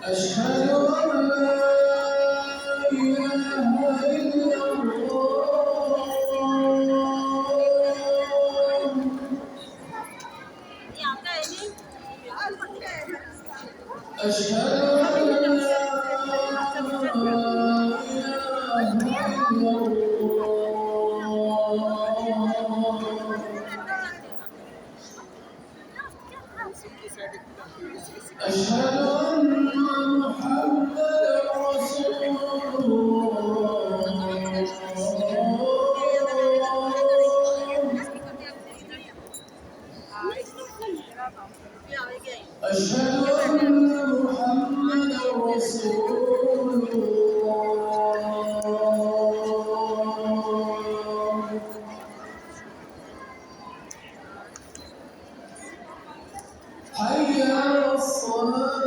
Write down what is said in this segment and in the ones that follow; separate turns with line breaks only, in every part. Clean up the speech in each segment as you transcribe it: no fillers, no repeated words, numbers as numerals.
أشهد أن لا إله إلا الله أشهد أن لا إله إلا الله أشهد أن محمدا رسول الله أشهد أن محمدا رسول الله حي على حي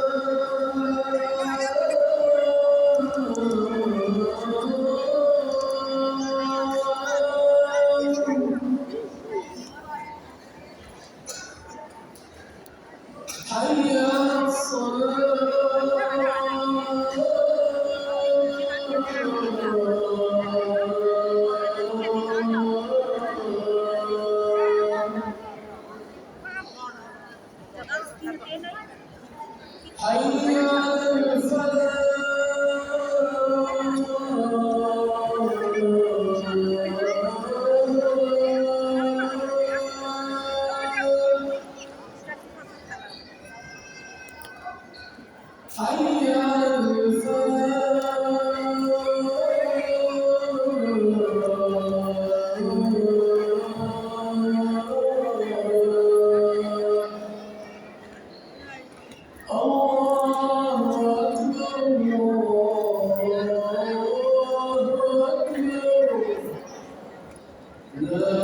على حي على الفلاح حي على الله أكبر الله أكبر لا